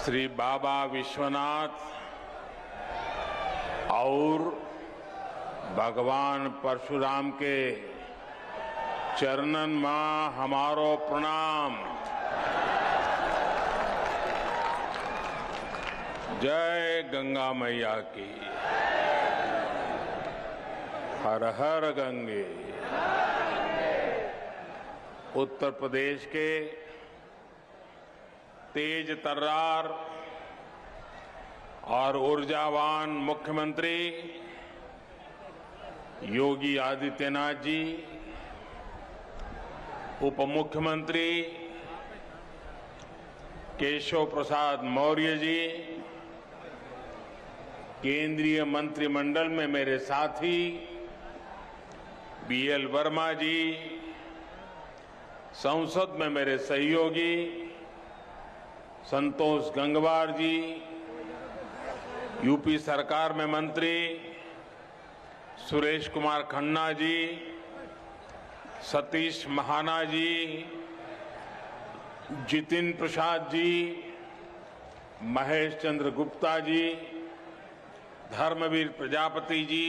श्री बाबा विश्वनाथ और भगवान परशुराम के चरणन में हमारो प्रणाम। जय गंगा मैया की। हर हर गंगे। उत्तर प्रदेश के तेज तर्रार और ऊर्जावान मुख्यमंत्री योगी आदित्यनाथ जी, उप मुख्यमंत्री केशव प्रसाद मौर्य जी, केंद्रीय मंत्रिमंडल में मेरे साथी बीएल वर्मा जी, संसद में मेरे सहयोगी संतोष गंगवार जी, यूपी सरकार में मंत्री सुरेश कुमार खन्ना जी, सतीश महाना जी, जितिन प्रसाद जी, महेश चंद्र गुप्ता जी, धर्मवीर प्रजापति जी,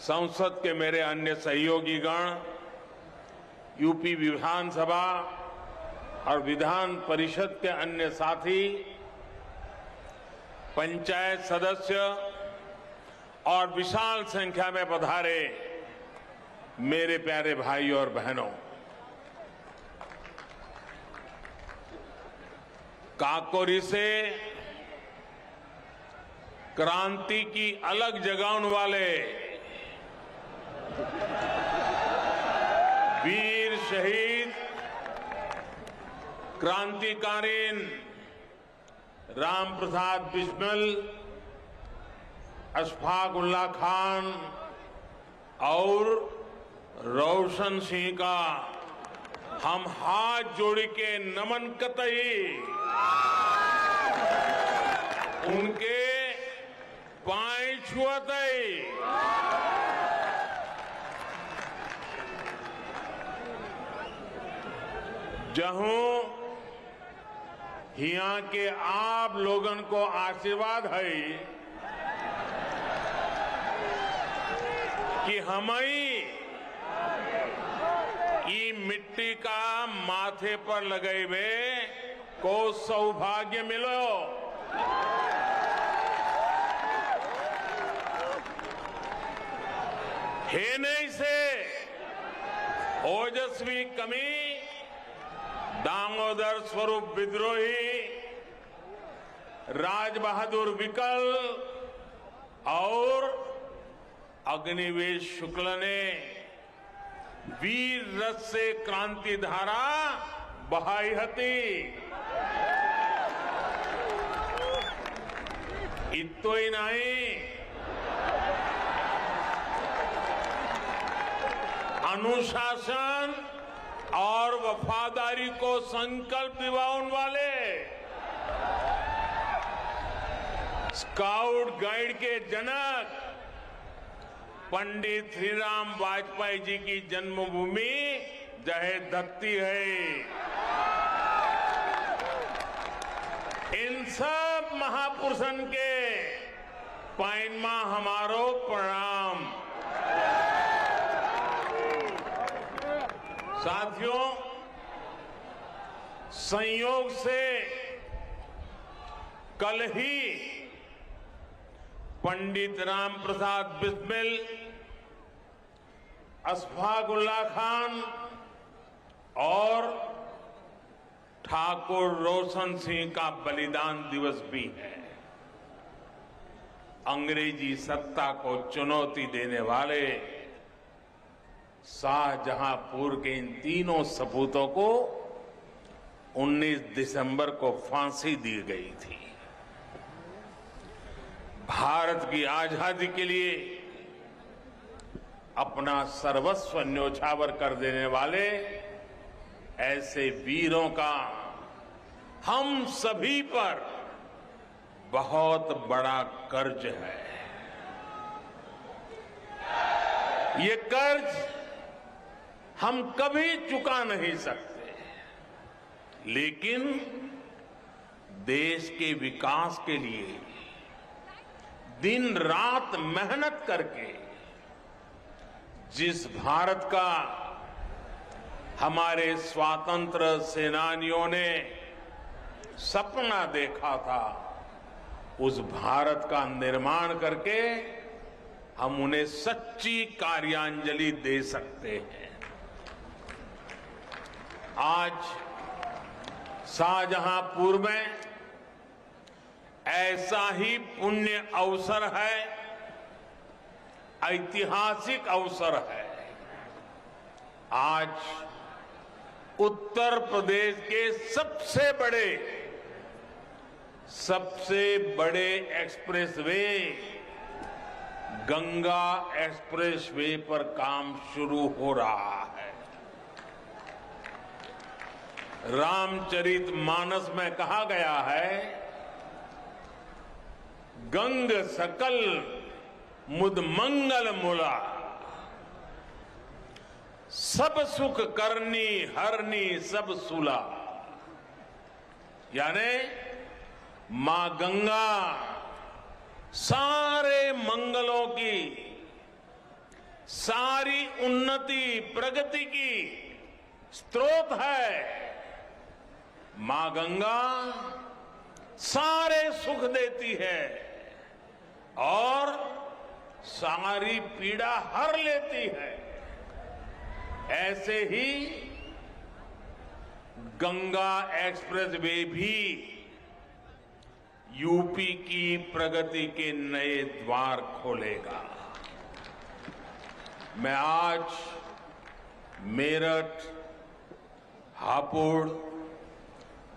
संसद के मेरे अन्य सहयोगी गण, यूपी विधानसभा और विधान परिषद के अन्य साथी, पंचायत सदस्य और विशाल संख्या में पधारे मेरे प्यारे भाई और बहनों, काकोरी से क्रांति की अलग जगाने वाले वीर शहीद क्रांतिकारीन राम प्रसाद बिस्मिल, अशफाक उल्ला खान और रोशन सिंह का हम हाथ जोड़ के नमन कतई उनके पांव छुअतई। जहूं हिया के आप लोगन को आशीर्वाद है कि हमें ई मिट्टी का माथे पर लगेबे को सौभाग्य मिलो। हे नहीं से ओजस्वी कमी दामोदर स्वरूप विद्रोही, राज बहादुर विकल और अग्निवेश शुक्ल ने वीर रथ से क्रांति धारा बहाई हती। इतो ही नहीं, अनुशासन और वफादारी को संकल्प दिवाने वाले स्काउट गाइड के जनक पंडित श्रीराम वाजपेयी जी की जन्मभूमि जहे धरती है। इन सब महापुरुषन के पैनमा हमारो प्रणाम। साथियों, संयोग से कल ही पंडित राम प्रसाद बिस्मिल, अशफाक उल्ला खान और ठाकुर रोशन सिंह का बलिदान दिवस भी है। अंग्रेजी सत्ता को चुनौती देने वाले शाहजहांपुर के इन तीनों सपूतों को 19 दिसंबर को फांसी दी गई थी। भारत की आजादी के लिए अपना सर्वस्व न्योछावर कर देने वाले ऐसे वीरों का हम सभी पर बहुत बड़ा कर्ज है। ये कर्ज हम कभी चुका नहीं सकते, लेकिन देश के विकास के लिए दिन रात मेहनत करके जिस भारत का हमारे स्वातंत्र सेनानियों ने सपना देखा था, उस भारत का निर्माण करके हम उन्हें सच्ची कार्यांजलि दे सकते हैं। आज शाहजहांपुर में ऐसा ही पुण्य अवसर है, ऐतिहासिक अवसर है। आज उत्तर प्रदेश के सबसे बड़े एक्सप्रेसवे गंगा एक्सप्रेसवे पर काम शुरू हो रहा है। रामचरितमानस में कहा गया है, गंग सकल मुद मंगल मूला, सब सुख करनी हरनी सब सुला। यानी मां गंगा सारे मंगलों की, सारी उन्नति प्रगति की स्रोत है। मां गंगा सारे सुख देती है और सारी पीड़ा हर लेती है। ऐसे ही गंगा एक्सप्रेसवे भी यूपी की प्रगति के नए द्वार खोलेगा। मैं आज मेरठ, हापुड़,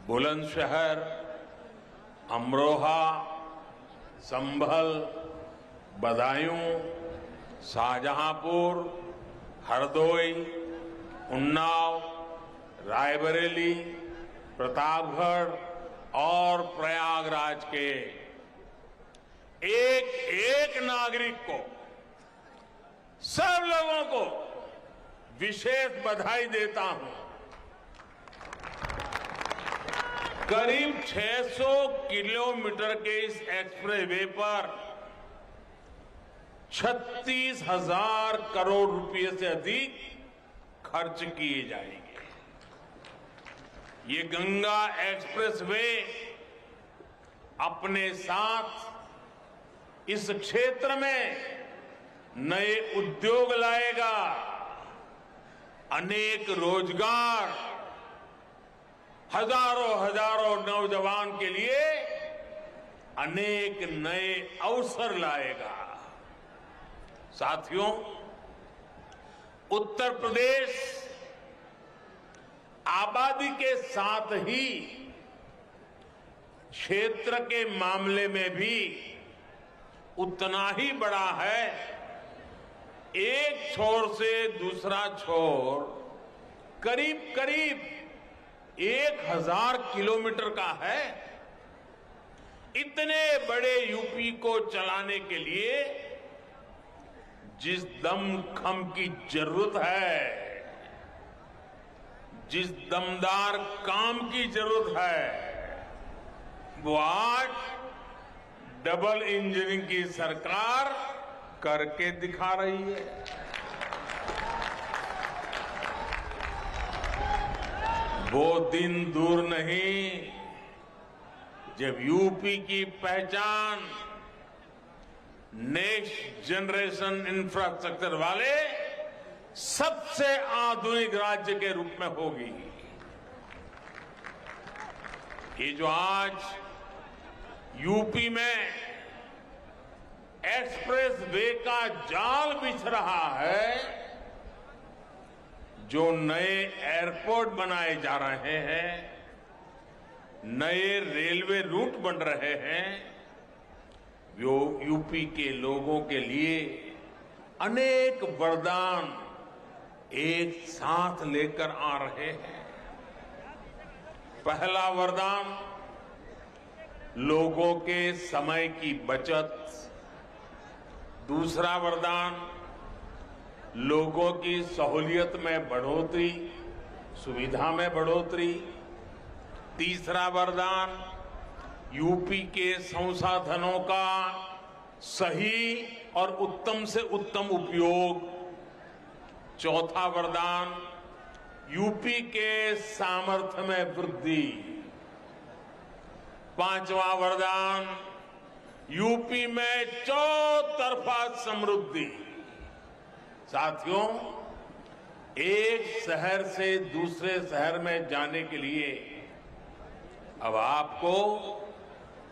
बुलंदशहर, अमरोहा, संभल, बदायूं, शाहजहांपुर, हरदोई, उन्नाव, रायबरेली, प्रतापगढ़ और प्रयागराज के एक एक नागरिक को, सब लोगों को विशेष बधाई देता हूं। करीब 600 किलोमीटर के इस एक्सप्रेसवे पर 36,000 करोड़ रुपए से अधिक खर्च किए जाएंगे। ये गंगा एक्सप्रेसवे अपने साथ इस क्षेत्र में नए उद्योग लाएगा, अनेक रोजगार, हजारों नौजवान के लिए अनेक नए अवसर लाएगा। साथियों, उत्तर प्रदेश आबादी के साथ ही क्षेत्र के मामले में भी उतना ही बड़ा है। एक छोर से दूसरा छोर करीब 1000 किलोमीटर का है। इतने बड़े यूपी को चलाने के लिए जिस दमखम की जरूरत है, जिस दमदार काम की जरूरत है, वो आज डबल इंजन की सरकार करके दिखा रही है। वो दिन दूर नहीं जब यूपी की पहचान नेक्स्ट जनरेशन इंफ्रास्ट्रक्चर वाले सबसे आधुनिक राज्य के रूप में होगी। ये जो आज यूपी में एक्सप्रेस वे का जाल बिछ रहा है, जो नए एयरपोर्ट बनाए जा रहे हैं, नए रेलवे रूट बन रहे हैं, वो यूपी के लोगों के लिए अनेक वरदान एक साथ लेकर आ रहे हैं। पहला वरदान लोगों के समय की बचत, दूसरा वरदान लोगों की सहूलियत में बढ़ोतरी, सुविधा में बढ़ोतरी, तीसरा वरदान यूपी के संसाधनों का सही और उत्तम से उत्तम उपयोग। चौथा वरदान, यूपी के सामर्थ्य में वृद्धि। पांचवा वरदान, यूपी में चौतरफा समृद्धि। साथियों, एक शहर से दूसरे शहर में जाने के लिए अब आपको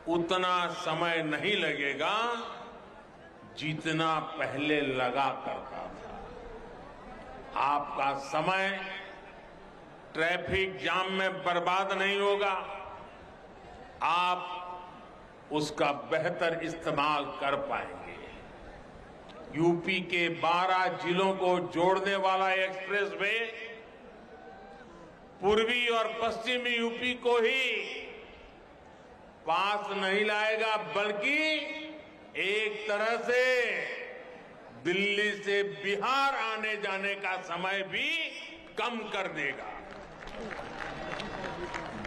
उतना समय नहीं लगेगा जितना पहले लगा करता था। आपका समय ट्रैफिक जाम में बर्बाद नहीं होगा। आप उसका बेहतर इस्तेमाल कर पाएंगे। यूपी के 12 जिलों को जोड़ने वाला एक्सप्रेस वे पूर्वी और पश्चिमी यूपी को ही पास नहीं लाएगा, बल्कि एक तरह से दिल्ली से बिहार आने जाने का समय भी कम कर देगा।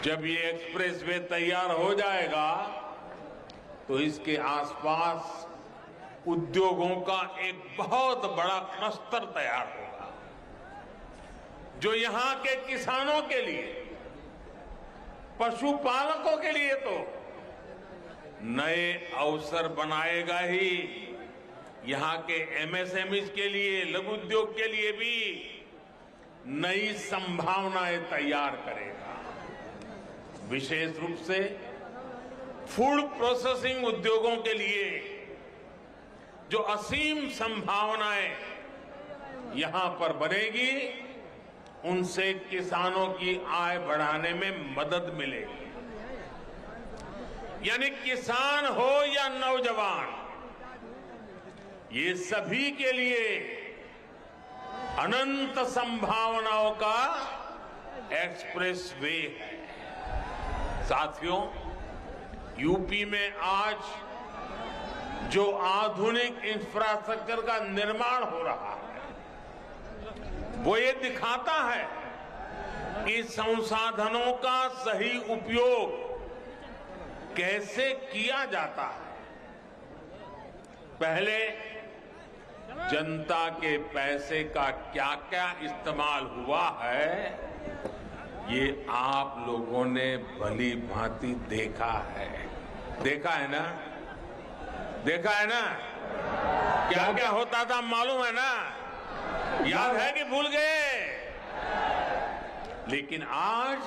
जब ये एक्सप्रेस वे तैयार हो जाएगा तो इसके आसपास उद्योगों का एक बहुत बड़ा क्लस्टर तैयार होगा, जो यहां के किसानों के लिए, पशुपालकों के लिए तो नए अवसर बनाएगा ही, यहां के एमएसएमईज के लिए, लघु उद्योग के लिए भी नई संभावनाएं तैयार करेगा। विशेष रूप से फूड प्रोसेसिंग उद्योगों के लिए जो असीम संभावनाएं यहां पर बनेगी, उनसे किसानों की आय बढ़ाने में मदद मिलेगी। यानी किसान हो या नौजवान, ये सभी के लिए अनंत संभावनाओं का एक्सप्रेस वे है। साथियों, यूपी में आज जो आधुनिक इंफ्रास्ट्रक्चर का निर्माण हो रहा है, वो ये दिखाता है कि संसाधनों का सही उपयोग कैसे किया जाता है। पहले जनता के पैसे का क्या क्या इस्तेमाल हुआ है, ये आप लोगों ने भली भांति देखा है। देखा है ना? देखा है ना? क्या क्या होता था मालूम है ना? याद है कि भूल गए? लेकिन आज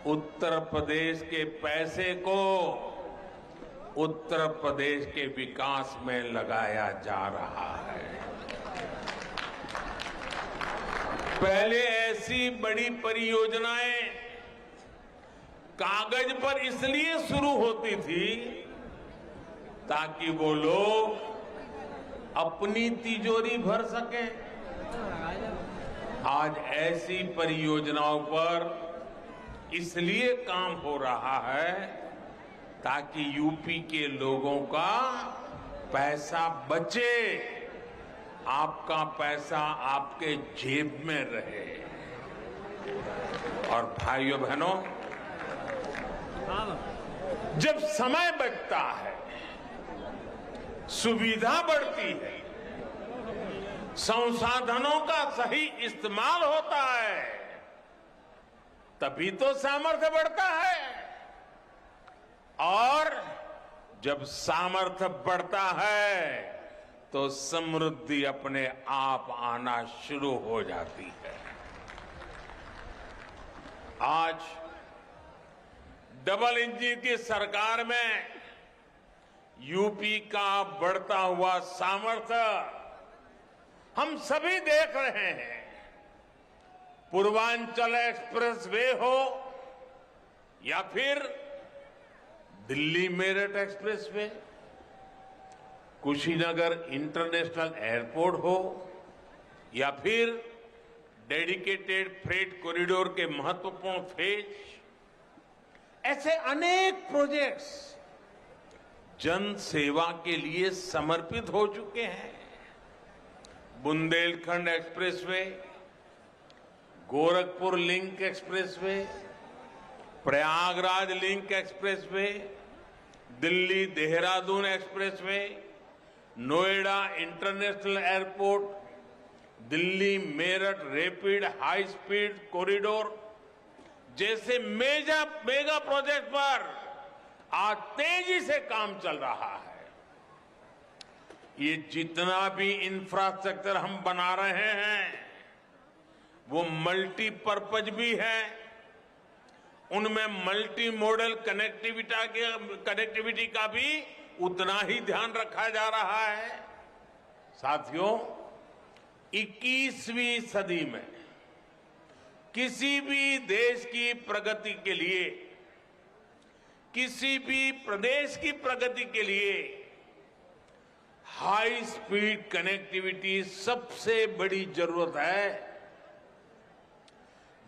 उत्तर प्रदेश के पैसे को उत्तर प्रदेश के विकास में लगाया जा रहा है। पहले ऐसी बड़ी परियोजनाएं कागज पर इसलिए शुरू होती थी ताकि वो लोग अपनी तिजोरी भर सकें। आज ऐसी परियोजनाओं पर इसलिए काम हो रहा है ताकि यूपी के लोगों का पैसा बचे, आपका पैसा आपके जेब में रहे। और भाइयों बहनों, जब समय बचता है, सुविधा बढ़ती है, संसाधनों का सही इस्तेमाल होता है, तभी तो सामर्थ्य बढ़ता है। और जब सामर्थ्य बढ़ता है तो समृद्धि अपने आप आना शुरू हो जाती है। आज डबल इंजन की सरकार में यूपी का बढ़ता हुआ सामर्थ्य हम सभी देख रहे हैं। पूर्वांचल एक्सप्रेस वे हो या फिर Delhi Meerut express way, Kushinagar international airport हो या फिर डेडिकेटेड फ्रेट कॉरिडोर के महत्वपूर्ण फेज, ऐसे अनेक प्रोजेक्ट्स जन सेवा के लिए समर्पित हो चुके हैं। Bundelkhand expressway, Gorakhpur link expressway, Prayagraj link expressway, Delhi Dehradun expressway, Noida international airport, Delhi Meerut rapid high speed corridor जैसे मेगा प्रोजेक्ट पर आज तेजी से काम चल रहा है। ये जितना भी इंफ्रास्ट्रक्चर हम बना रहे हैं वो मल्टीपर्पज भी है, उनमें मल्टी मॉडल कनेक्टिविटी का भी उतना ही ध्यान रखा जा रहा है। साथियों, 21वीं सदी में किसी भी देश की प्रगति के लिए, किसी भी प्रदेश की प्रगति के लिए हाई स्पीड कनेक्टिविटी सबसे बड़ी जरूरत है।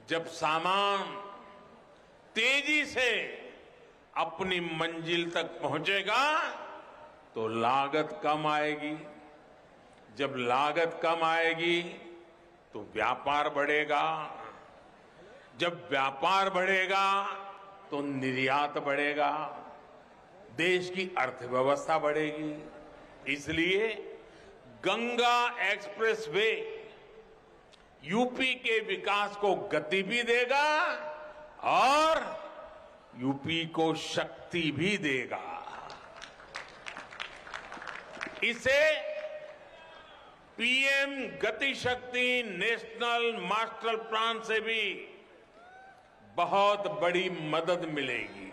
जब सामान तेजी से अपनी मंजिल तक पहुंचेगा तो लागत कम आएगी, जब लागत कम आएगी तो व्यापार बढ़ेगा, जब व्यापार बढ़ेगा तो निर्यात बढ़ेगा, देश की अर्थव्यवस्था बढ़ेगी। इसलिए गंगा एक्सप्रेसवे यूपी के विकास को गति भी देगा और यूपी को शक्ति भी देगा। इसे पीएम गति शक्ति नेशनल मास्टर प्लान से भी बहुत बड़ी मदद मिलेगी।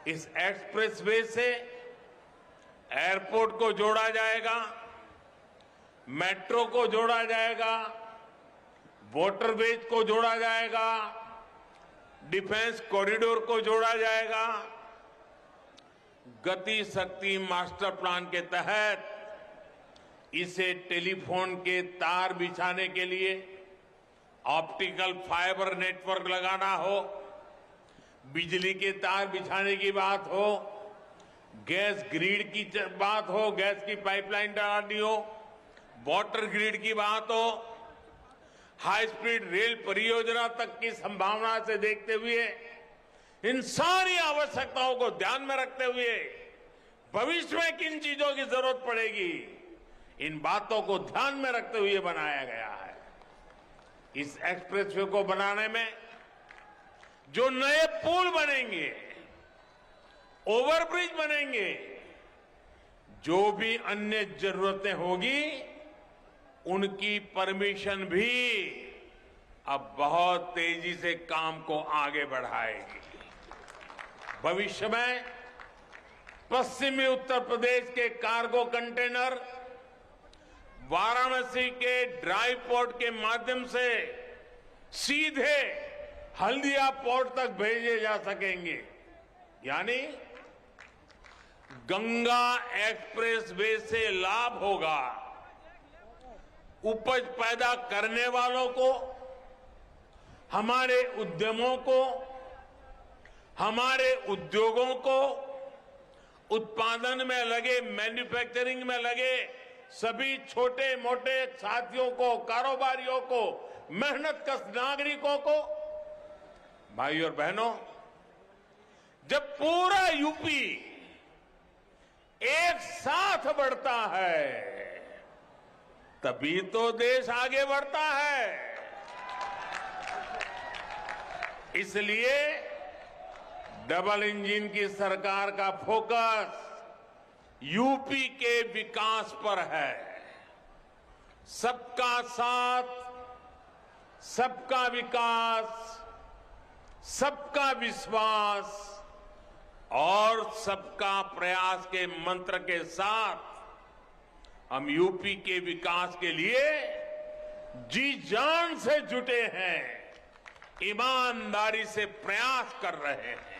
इस एक्सप्रेसवे से एयरपोर्ट को जोड़ा जाएगा, मेट्रो को जोड़ा जाएगा, वाटरवेज को जोड़ा जाएगा, डिफेंस कॉरिडोर को जोड़ा जाएगा। गति शक्ति मास्टर प्लान के तहत इसे टेलीफोन के तार बिछाने के लिए ऑप्टिकल फाइबर नेटवर्क लगाना हो, बिजली के तार बिछाने की बात हो, गैस ग्रिड की बात हो, गैस की पाइपलाइन डालनी हो, वाटर ग्रिड की बात हो, हाई स्पीड रेल परियोजना तक की संभावना से देखते हुए इन सारी आवश्यकताओं को ध्यान में रखते हुए भविष्य में किन चीजों की जरूरत पड़ेगी, इन बातों को ध्यान में रखते हुए बनाया गया है। इस एक्सप्रेसवे को बनाने में जो नए पुल बनेंगे, ओवरब्रिज बनेंगे, जो भी अन्य जरूरतें होगी उनकी परमिशन भी अब बहुत तेजी से काम को आगे बढ़ाएगी। भविष्य में पश्चिमी उत्तर प्रदेश के कार्गो कंटेनर वाराणसी के ड्राई पोर्ट के माध्यम से सीधे हल्दिया पोर्ट तक भेजे जा सकेंगे। यानी गंगा एक्सप्रेसवे से लाभ होगा उपज पैदा करने वालों को, हमारे उद्यमों को, हमारे उद्योगों को, उत्पादन में लगे, मैन्युफैक्चरिंग में लगे सभी छोटे मोटे साथियों को, कारोबारियों को, मेहनतकश नागरिकों को। भाइयों और बहनों, जब पूरा यूपी एक साथ बढ़ता है तभी तो देश आगे बढ़ता है। इसलिए डबल इंजन की सरकार का फोकस यूपी के विकास पर है। सबका साथ, सबका विकास, सबका विश्वास और सबका प्रयास के मंत्र के साथ हम यूपी के विकास के लिए जी जान से जुटे हैं, ईमानदारी से प्रयास कर रहे हैं।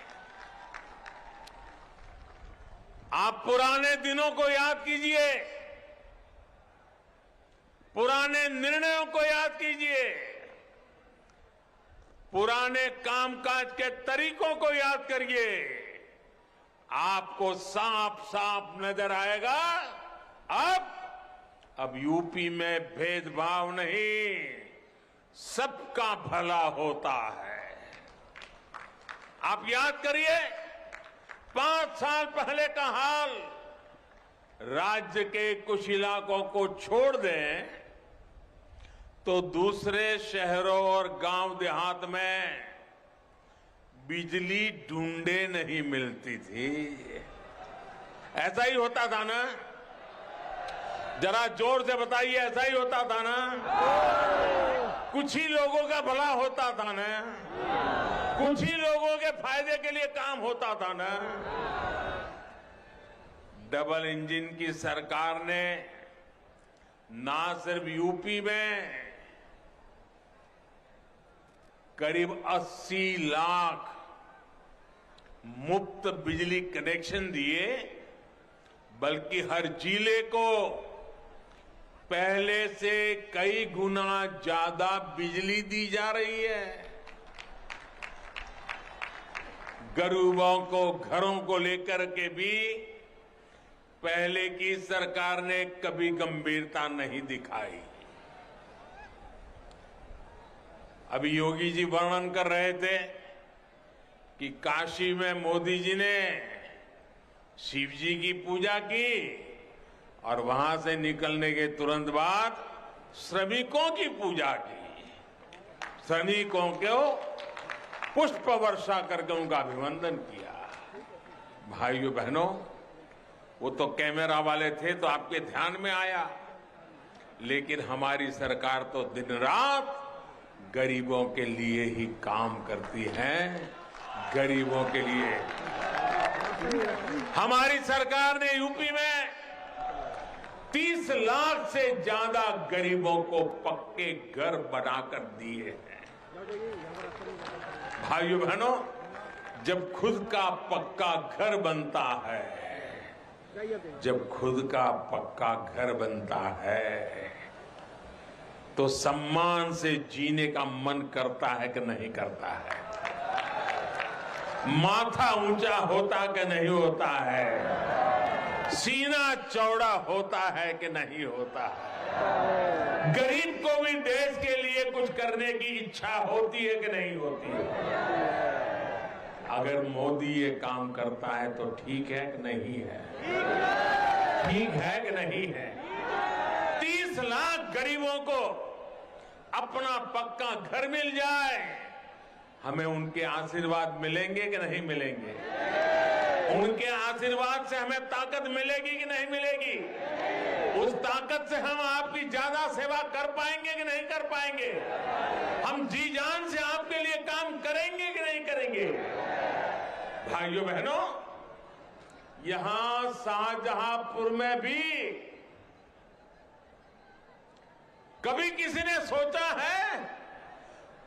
आप पुराने दिनों को याद कीजिए, पुराने निर्णयों को याद कीजिए, पुराने कामकाज के तरीकों को याद करिए। आपको साफ साफ नजर आएगा अब यूपी में भेदभाव नहीं, सबका भला होता है। आप याद करिए 5 साल पहले का हाल। राज्य के कुछ इलाकों को छोड़ दें तो दूसरे शहरों और गांव देहात में बिजली ढूंढे नहीं मिलती थी। ऐसा ही होता था ना? जरा जोर से बताइए, ऐसा ही होता था ना? कुछ ही लोगों का भला होता था ना? कुछ ही लोगों के फायदे के लिए काम होता था ना? डबल इंजन की सरकार ने ना सिर्फ यूपी में करीब 80 लाख मुफ्त बिजली कनेक्शन दिए, बल्कि हर जिले को पहले से कई गुना ज्यादा बिजली दी जा रही है। गरीबों को घरों को लेकर के भी पहले की सरकार ने कभी गंभीरता नहीं दिखाई। अभी योगी जी वर्णन कर रहे थे कि काशी में मोदी जी ने शिव जी की पूजा की और वहां से निकलने के तुरंत बाद श्रमिकों की पूजा की। श्रमिकों को पुष्प वर्षा करके उनका अभिवंदन किया। भाइयों बहनों, वो तो कैमरा वाले थे तो आपके ध्यान में आया, लेकिन हमारी सरकार तो दिन रात गरीबों के लिए ही काम करती है। गरीबों के लिए हमारी सरकार ने यूपी में 30 लाख से ज्यादा गरीबों को पक्के घर बनाकर दिए हैं। भाइयों बहनों, जब खुद का पक्का घर बनता है, जब खुद का पक्का घर बनता है तो सम्मान से जीने का मन करता है कि नहीं करता है? माथा ऊंचा होता कि नहीं होता है? सीना चौड़ा होता है कि नहीं होता है? गरीब को भी देश के लिए कुछ करने की इच्छा होती है कि नहीं होती है? अगर मोदी ये काम करता है तो ठीक है कि नहीं है? ठीक है कि नहीं है? 30 लाख गरीबों को अपना पक्का घर मिल जाए, हमें उनके आशीर्वाद मिलेंगे कि नहीं मिलेंगे? उनके आशीर्वाद से हमें ताकत मिलेगी कि नहीं मिलेगी? उस ताकत से हम आपकी ज्यादा सेवा कर पाएंगे कि नहीं कर पाएंगे? हम जी जान से आपके लिए काम करेंगे कि नहीं करेंगे? भाइयों बहनों, यहां शाहजहांपुर में भी कभी किसी ने सोचा है?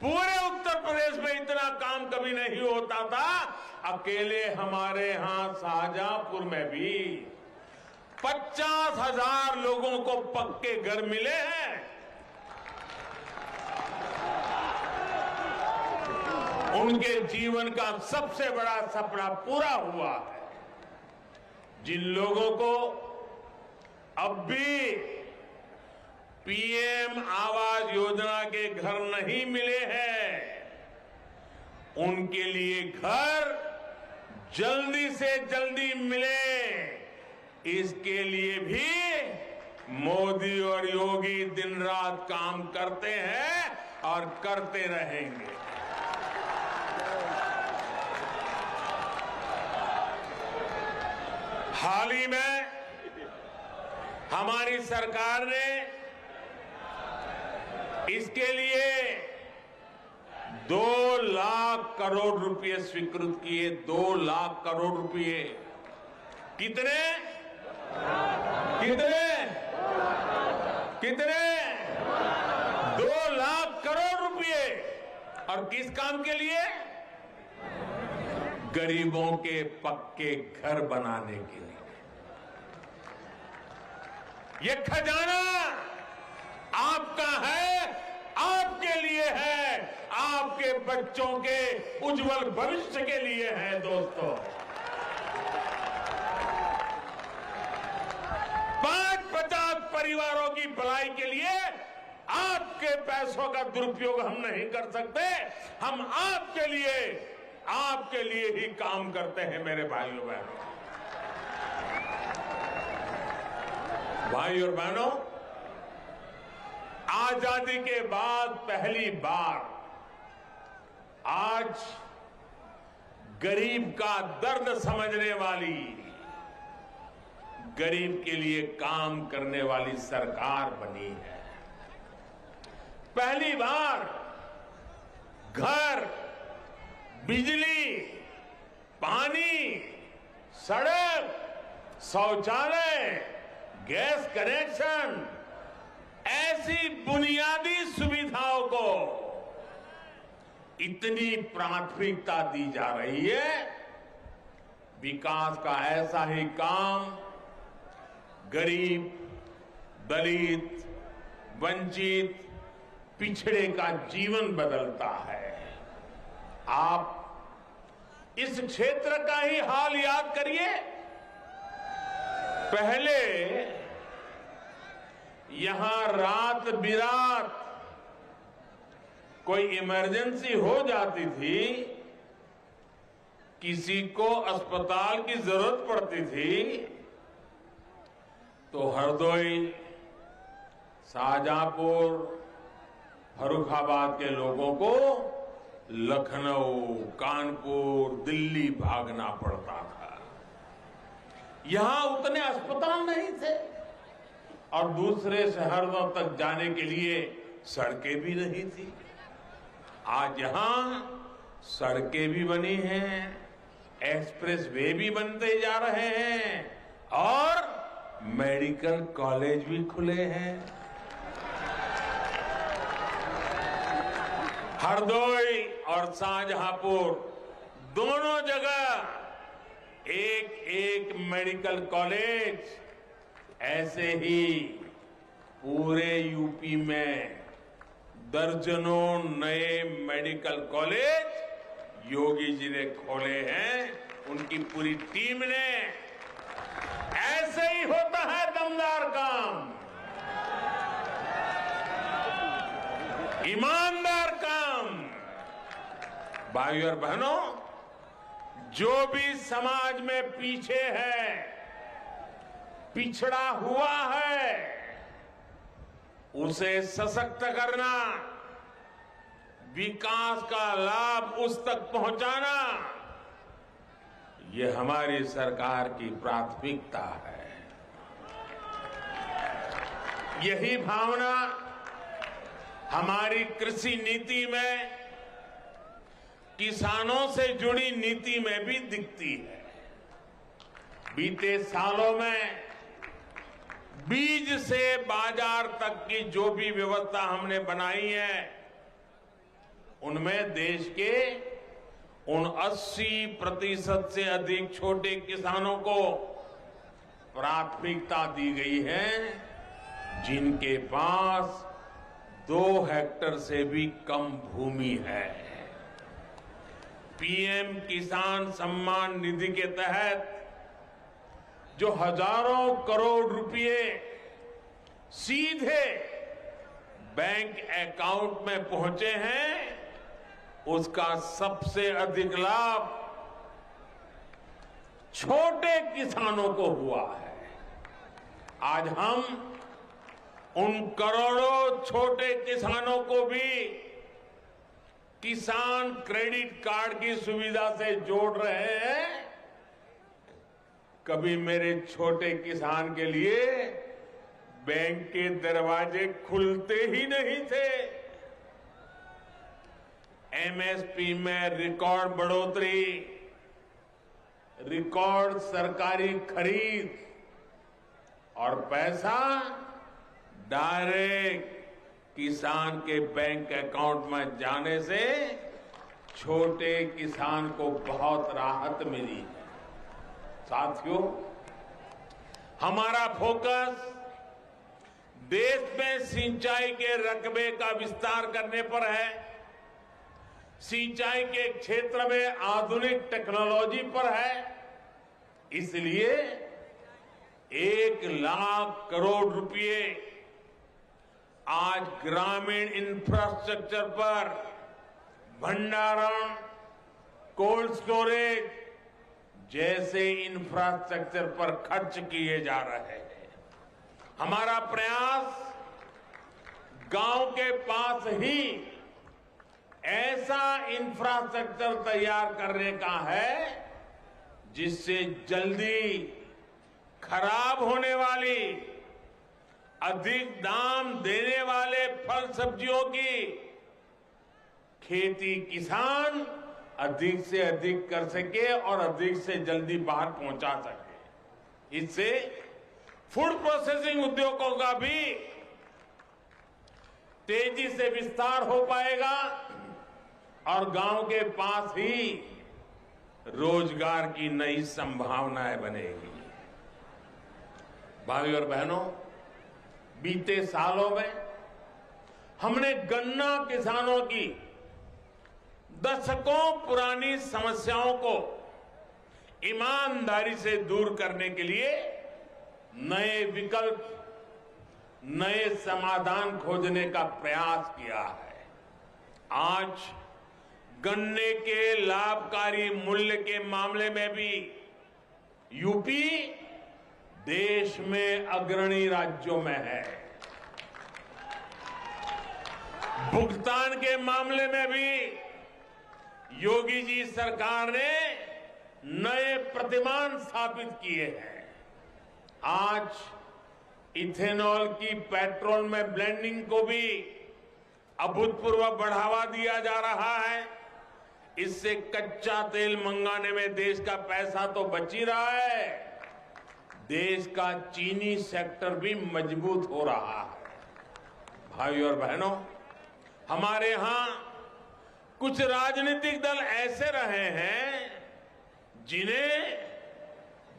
पूरे उत्तर प्रदेश में इतना काम कभी नहीं होता था। अकेले हमारे यहां शाहजहांपुर में भी 50,000 लोगों को पक्के घर मिले हैं। उनके जीवन का सबसे बड़ा सपना पूरा हुआ है। जिन लोगों को अब भी पीएम आवास योजना के घर नहीं मिले हैं, उनके लिए घर जल्दी से जल्दी मिले, इसके लिए भी मोदी और योगी दिन रात काम करते हैं और करते रहेंगे। हाल ही में हमारी सरकार ने इसके लिए 2 लाख करोड़ रुपए स्वीकृत किए। 2 लाख करोड़ रुपए। कितने कितने कितने 2 लाख करोड़ रुपए। और किस काम के लिए? गरीबों के पक्के घर बनाने के लिए। ये खजाना आपका है, आपके लिए है, आपके बच्चों के उज्जवल भविष्य के लिए है। दोस्तों, 50 परिवारों की भलाई के लिए आपके पैसों का दुरुपयोग हम नहीं कर सकते। हम आपके लिए आपके लिए ही काम करते हैं मेरे भाइयों बहनों। भाइयों और बहनों, आजादी के बाद पहली बार आज गरीब का दर्द समझने वाली, गरीब के लिए काम करने वाली सरकार बनी है। पहली बार घर, बिजली, पानी, सड़क, शौचालय, गैस कनेक्शन, ऐसी बुनियादी सुविधाओं को इतनी प्राथमिकता दी जा रही है। विकास का ऐसा ही काम गरीब, दलित, वंचित, पिछड़े का जीवन बदलता है। आप इस क्षेत्र का ही हाल याद करिए। पहले यहां रात बिरात कोई इमरजेंसी हो जाती थी, किसी को अस्पताल की जरूरत पड़ती थी, तो हरदोई, शाहजहांपुर, फर्रुखाबाद के लोगों को लखनऊ, कानपुर, दिल्ली भागना पड़ता था। यहां उतने अस्पताल नहीं थे और दूसरे शहरों तक जाने के लिए सड़कें भी नहीं थी। आज यहां सड़कें भी बनी हैं, एक्सप्रेस वे भी बनते जा रहे हैं और मेडिकल कॉलेज भी खुले हैं। हरदोई और शाहजहांपुर दोनों जगह एक एक मेडिकल कॉलेज, ऐसे ही पूरे यूपी में दर्जनों नए मेडिकल कॉलेज योगी जी ने खोले हैं, उनकी पूरी टीम ने। ऐसे ही होता है दमदार काम, ईमानदार काम। भाइयों और बहनों, जो भी समाज में पीछे है, पिछड़ा हुआ है, उसे सशक्त करना, विकास का लाभ उस तक पहुंचाना, ये हमारी सरकार की प्राथमिकता है। यही भावना हमारी कृषि नीति में, किसानों से जुड़ी नीति में भी दिखती है। बीते सालों में बीज से बाजार तक की जो भी व्यवस्था हमने बनाई है, उनमें देश के उन 80% से अधिक छोटे किसानों को प्राथमिकता दी गई है, जिनके पास 2 हेक्टेयर से भी कम भूमि है। पीएम किसान सम्मान निधि के तहत जो हजारों करोड़ रुपए सीधे बैंक अकाउंट में पहुंचे हैं, उसका सबसे अधिक लाभ छोटे किसानों को हुआ है। आज हम उन करोड़ों छोटे किसानों को भी किसान क्रेडिट कार्ड की सुविधा से जोड़ रहे हैं। कभी मेरे छोटे किसान के लिए बैंक के दरवाजे खुलते ही नहीं थे। एमएसपी में रिकॉर्ड बढ़ोतरी, रिकॉर्ड सरकारी खरीद और पैसा डायरेक्ट किसान के बैंक अकाउंट में जाने से छोटे किसान को बहुत राहत मिली है। साथियों, हमारा फोकस देश में सिंचाई के रकबे का विस्तार करने पर है, सिंचाई के क्षेत्र में आधुनिक टेक्नोलॉजी पर है। इसलिए 1 लाख करोड़ रुपए आज ग्रामीण इंफ्रास्ट्रक्चर पर, भंडारण, कोल्ड स्टोरेज जैसे इंफ्रास्ट्रक्चर पर खर्च किए जा रहे हैं। हमारा प्रयास गांव के पास ही ऐसा इंफ्रास्ट्रक्चर तैयार करने का है जिससे जल्दी खराब होने वाली, अधिक दाम देने वाले फल सब्जियों की खेती किसान अधिक से अधिक कर सके और अधिक से जल्दी बाहर पहुंचा सके। इससे फूड प्रोसेसिंग उद्योगों का भी तेजी से विस्तार हो पाएगा और गांव के पास ही रोजगार की नई संभावनाएं बनेगी। भाइयों और बहनों, बीते सालों में हमने गन्ना किसानों की दशकों पुरानी समस्याओं को ईमानदारी से दूर करने के लिए नए विकल्प, नए समाधान खोजने का प्रयास किया है। आज गन्ने के लाभकारी मूल्य के मामले में भी यूपी देश में अग्रणी राज्यों में है। भुगतान के मामले में भी योगी जी सरकार ने नए प्रतिमान स्थापित किए हैं। आज इथेनॉल की पेट्रोल में ब्लेंडिंग को भी अभूतपूर्व बढ़ावा दिया जा रहा है। इससे कच्चा तेल मंगाने में देश का पैसा तो बच ही रहा है, देश का चीनी सेक्टर भी मजबूत हो रहा है। भाइयों और बहनों, हमारे यहां कुछ राजनीतिक दल ऐसे रहे हैं जिन्हें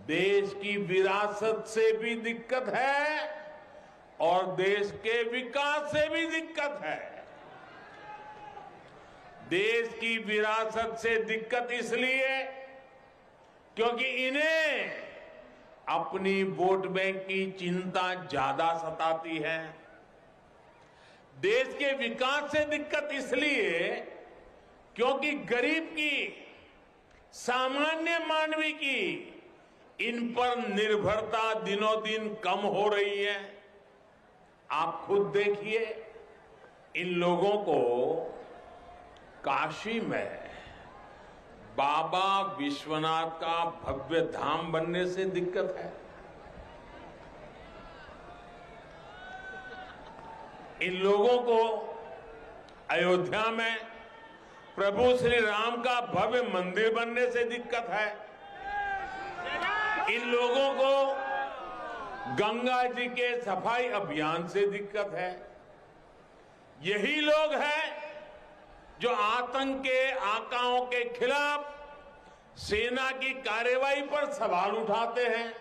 देश की विरासत से भी दिक्कत है और देश के विकास से भी दिक्कत है। देश की विरासत से दिक्कत इसलिए क्योंकि इन्हें अपनी वोट बैंक की चिंता ज्यादा सताती है। देश के विकास से दिक्कत इसलिए क्योंकि गरीब की, सामान्य मानवी की इन पर निर्भरता दिनों दिन कम हो रही है। आप खुद देखिए, इन लोगों को काशी में बाबा विश्वनाथ का भव्य धाम बनने से दिक्कत है। इन लोगों को अयोध्या में प्रभु श्री राम का भव्य मंदिर बनने से दिक्कत है। इन लोगों को गंगा जी के सफाई अभियान से दिक्कत है। यही लोग हैं जो आतंक के आकाओं के खिलाफ सेना की कार्रवाई पर सवाल उठाते हैं।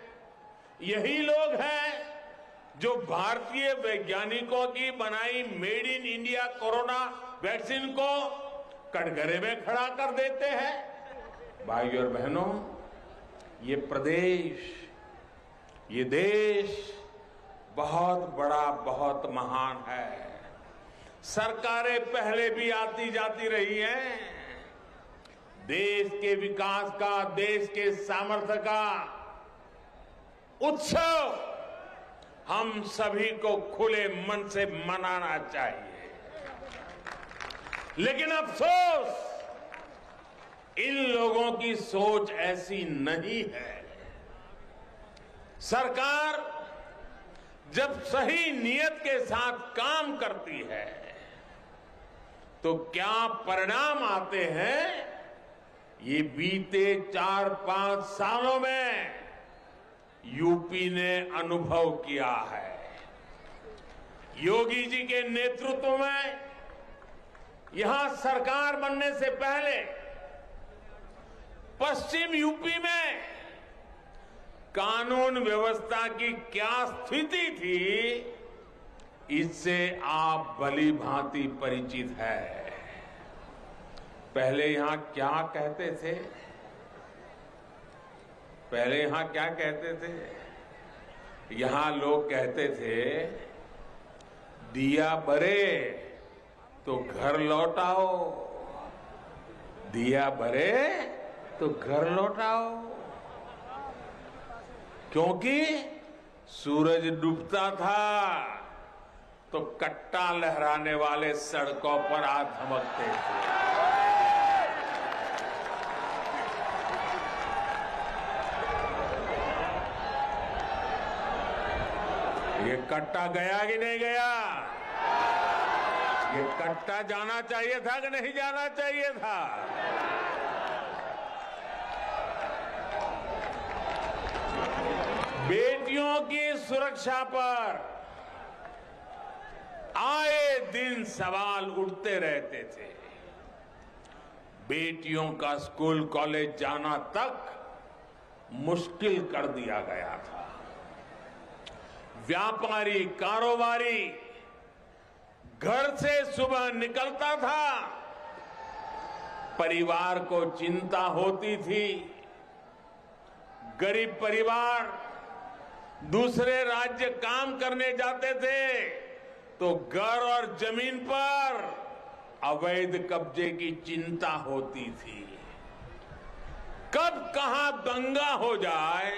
यही लोग हैं जो भारतीय वैज्ञानिकों की बनाई made in India corona vaccine को कटघरे में खड़ा कर देते हैं। भाइयों और बहनों, ये प्रदेश, ये देश बहुत बड़ा, बहुत महान है। सरकारें पहले भी आती जाती रही हैं। देश के विकास का, देश के सामर्थ्य का उत्सव हम सभी को खुले मन से मनाना चाहिए। लेकिन अफसोस, इन लोगों की सोच ऐसी नहीं है। सरकार जब सही नियत के साथ काम करती है तो क्या परिणाम आते हैं, ये बीते 4-5 सालों में यूपी ने अनुभव किया है। योगी जी के नेतृत्व में यहां सरकार बनने से पहले पश्चिम यूपी में कानून व्यवस्था की क्या स्थिति थी, इससे आप भली भांति परिचित है। पहले यहां क्या कहते थे? पहले यहां क्या कहते थे? यहां लोग कहते थे, दिया बरे तो घर लौटाओ, दिया भरे तो घर लौटाओ, क्योंकि सूरज डूबता था तो कट्टा लहराने वाले सड़कों पर आ धमकते थे। ये कट्टा गया कि नहीं गया? ये कट्टा जाना चाहिए था कि नहीं जाना चाहिए था? बेटियों की सुरक्षा पर आए दिन सवाल उठते रहते थे। बेटियों का स्कूल कॉलेज जाना तक मुश्किल कर दिया गया था। व्यापारी कारोबारी घर से सुबह निकलता था, परिवार को चिंता होती थी। गरीब परिवार दूसरे राज्य काम करने जाते थे तो घर और जमीन पर अवैध कब्जे की चिंता होती थी। कब कहां दंगा हो जाए,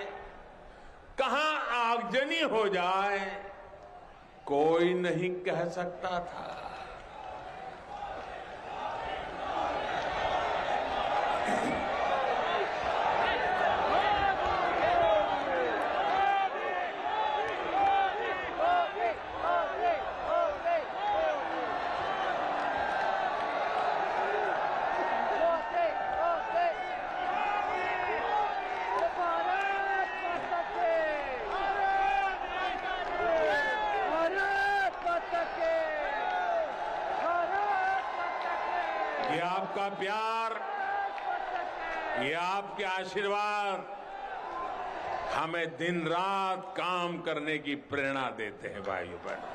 कहां आगजनी हो जाए, कोई नहीं कह सकता था। ये आपका प्यार, ये आपके आशीर्वाद हमें दिन रात काम करने की प्रेरणा देते हैं भाइयों बहनों।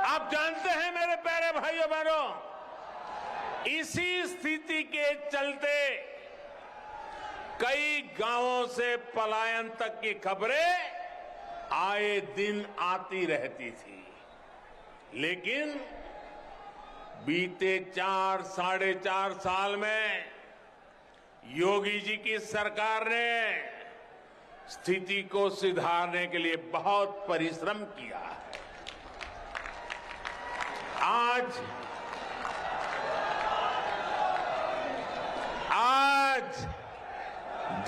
आप जानते हैं मेरे प्यारे भाइयों बहनों, इसी स्थिति के चलते कई गांवों से पलायन तक की खबरें आए दिन आती रहती थी। लेकिन बीते 4-4.5 साल में योगी जी की सरकार ने स्थिति को सुधारने के लिए बहुत परिश्रम किया है। आज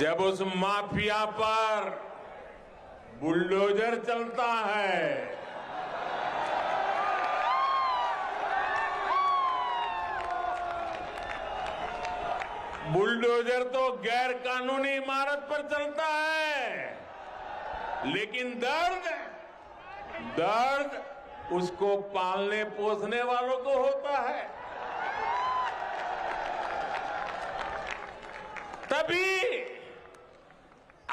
जब उस माफिया पर बुलडोजर चलता है, बुलडोजर तो गैर कानूनी इमारत पर चलता है, लेकिन दर्द उसको पालने पोसने वालों को होता है। तभी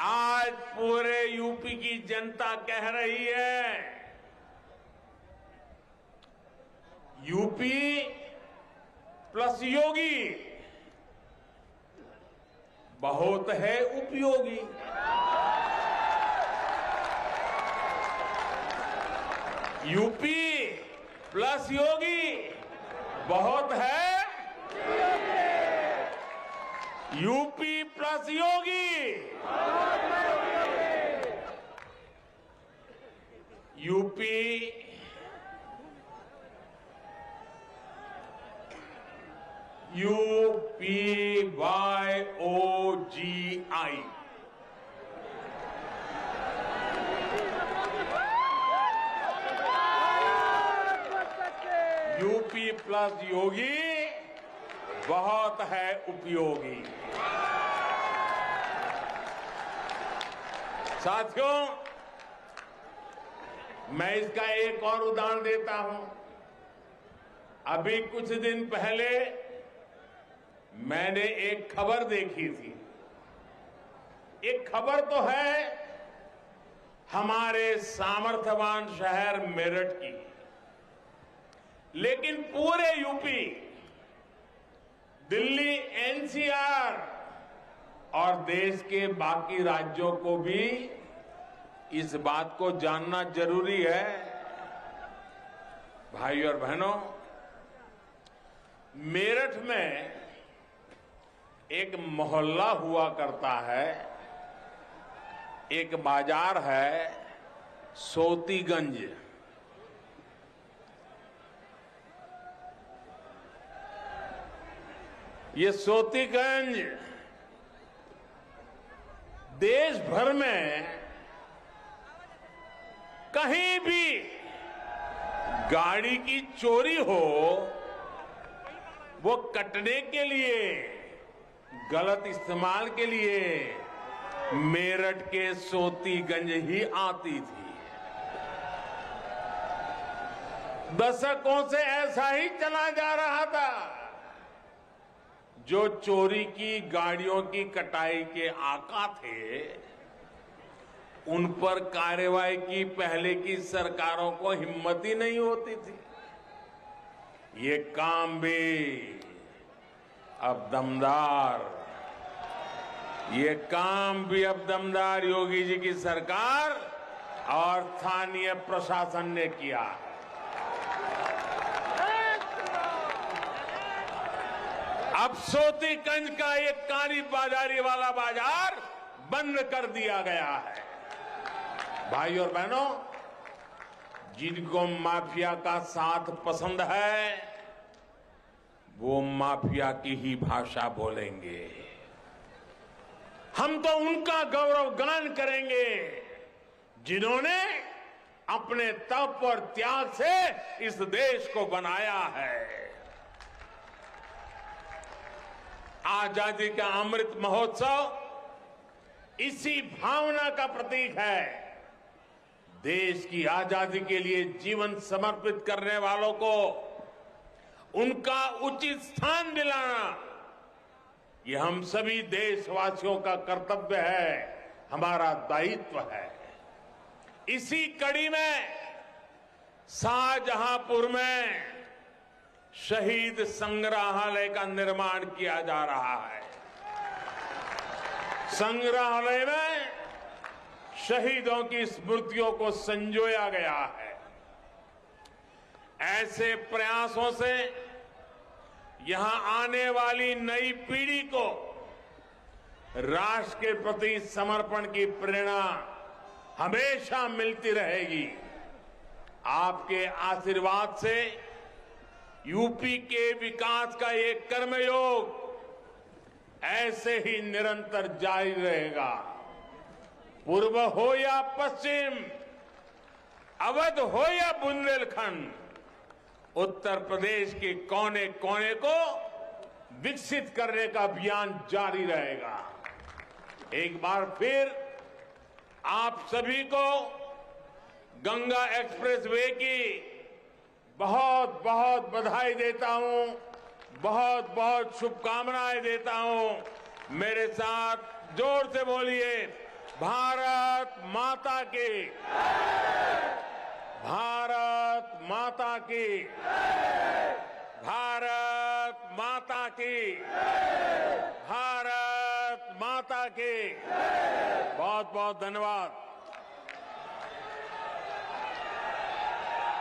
आज पूरे यूपी की जनता कह रही है, यूपी प्लस योगी बहुत है उपयोगी। यूपी प्लस योगी बहुत है, यूपी प्लस योगी, यूपी UPYOGI, यूपी प्लस योगी बहुत है उपयोगी। साथियों, मैं इसका एक और उदाहरण देता हूं। अभी कुछ दिन पहले मैंने एक खबर देखी थी। एक खबर तो है हमारे सामर्थ्यवान शहर मेरठ की, लेकिन पूरे यूपी, दिल्ली, एनसीआर और देश के बाकी राज्यों को भी इस बात को जानना जरूरी है भाई और बहनों, मेरठ में एक मोहल्ला हुआ करता है, एक बाजार है सोतीगंज। ये सोतीगंज देश भर में कहीं भी गाड़ी की चोरी हो, वो कटने के लिए, गलत इस्तेमाल के लिए मेरठ के सोतीगंज ही आती थी। दशकों से ऐसा ही चला जा रहा था। जो चोरी की गाड़ियों की कटाई के आका थे, उन पर कार्रवाई की पहले की सरकारों को हिम्मत ही नहीं होती थी। ये काम भी अब दमदार, ये काम भी अब दमदार योगी जी की सरकार और स्थानीय प्रशासन ने किया है। अब सोतीगंज का एक काली बाजारी वाला बाजार बंद कर दिया गया है। भाई और बहनों, जिनको माफिया का साथ पसंद है, वो माफिया की ही भाषा बोलेंगे। हम तो उनका गौरवगान करेंगे जिन्होंने अपने तप और त्याग से इस देश को बनाया है। आजादी का अमृत महोत्सव इसी भावना का प्रतीक है। देश की आजादी के लिए जीवन समर्पित करने वालों को उनका उचित स्थान दिलाना, ये हम सभी देशवासियों का कर्तव्य है, हमारा दायित्व है। इसी कड़ी में शाहजहांपुर में शहीद संग्रहालय का निर्माण किया जा रहा है। संग्रहालय में शहीदों की स्मृतियों को संजोया गया है। ऐसे प्रयासों से यहां आने वाली नई पीढ़ी को राष्ट्र के प्रति समर्पण की प्रेरणा हमेशा मिलती रहेगी। आपके आशीर्वाद से यूपी के विकास का ये कर्मयोग ऐसे ही निरंतर जारी रहेगा। पूर्व हो या पश्चिम, अवध हो या बुंदेलखंड, उत्तर प्रदेश के कोने कोने को विकसित करने का अभियान जारी रहेगा। एक बार फिर आप सभी को गंगा एक्सप्रेसवे की बहुत बहुत बधाई देता हूं, बहुत बहुत शुभकामनाएं देता हूं। मेरे साथ जोर से बोलिए, भारत माता की, भारत माता की, भारत माता की, भारत माता की। बहुत बहुत धन्यवाद।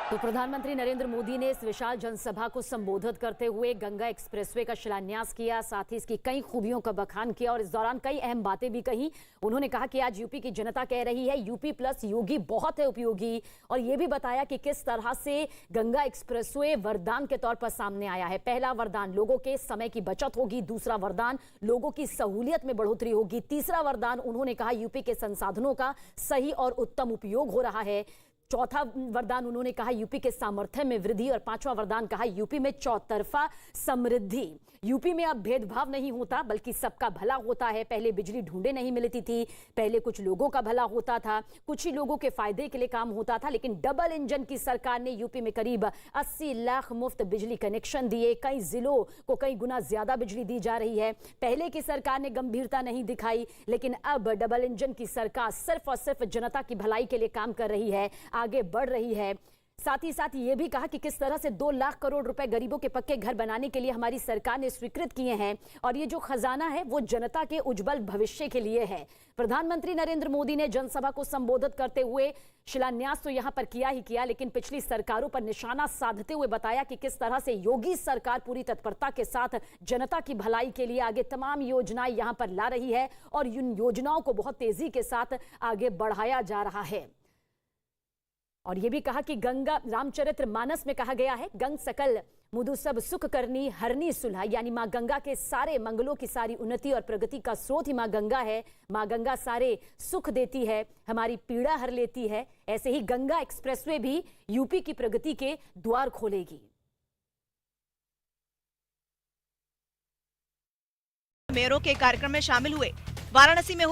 तो प्रधानमंत्री नरेंद्र मोदी ने इस विशाल जनसभा को संबोधित करते हुए गंगा एक्सप्रेसवे का शिलान्यास किया, साथ ही इसकी कई खूबियों का बखान किया और इस दौरान कई अहम बातें भी कही। उन्होंने कहा कि आज यूपी की जनता कह रही है यूपी प्लस योगी बहुत है उपयोगी, और ये भी बताया कि किस तरह से गंगा एक्सप्रेसवे वरदान के तौर पर सामने आया है। पहला वरदान, लोगों के समय की बचत होगी। दूसरा वरदान, लोगों की सहूलियत में बढ़ोतरी होगी। तीसरा वरदान, उन्होंने कहा यूपी के संसाधनों का सही और उत्तम उपयोग हो रहा है। चौथा वरदान उन्होंने कहा यूपी के सामर्थ्य में वृद्धि, और पांचवा वरदान कहा यूपी में चौतरफा समृद्धि। यूपी में अब भेदभाव नहीं होता बल्कि सबका भला होता है। पहले बिजली ढूंढे नहीं मिलती थी, पहले कुछ लोगों का भला होता था, कुछ ही लोगों के फायदे के लिए काम होता था, लेकिन डबल इंजन की सरकार ने यूपी में करीब 80 लाख मुफ्त बिजली कनेक्शन दिए। कई जिलों को कई गुना ज्यादा बिजली दी जा रही है। पहले की सरकार ने गंभीरता नहीं दिखाई, लेकिन अब डबल इंजन की सरकार सिर्फ और सिर्फ जनता की भलाई के लिए काम कर रही है, आगे बढ़ रही है। साथ ही साथ ये भी कहा कि किस तरह से 2 लाख करोड़ रुपए गरीबों के पक्के घर बनाने के लिए हमारी सरकार ने स्वीकृत किए हैं और ये जो खजाना है वो जनता के उज्जवल भविष्य के लिए है। प्रधानमंत्री नरेंद्र मोदी ने जनसभा को संबोधित करते हुए शिलान्यास तो यहां पर किया ही किया, लेकिन पिछली सरकारों पर निशाना साधते हुए बताया कि किस तरह से योगी सरकार पूरी तत्परता के साथ जनता की भलाई के लिए आगे तमाम योजनाएं यहां पर ला रही है और इन योजनाओं को बहुत तेजी के साथ आगे बढ़ाया जा रहा है। और यह भी कहा कि गंगा रामचरित्र मानस में कहा गया है, गंग सकल मुदु सब सुख करनी हरनी सुलह, यानी मां गंगा के सारे मंगलों की सारी उन्नति और प्रगति का स्रोत ही मां गंगा है। मां गंगा सारे सुख देती है, हमारी पीड़ा हर लेती है। ऐसे ही गंगा एक्सप्रेसवे भी यूपी की प्रगति के द्वार खोलेगी। मेयरों के कार्यक्रम में शामिल हुए। वाराणसी में हुए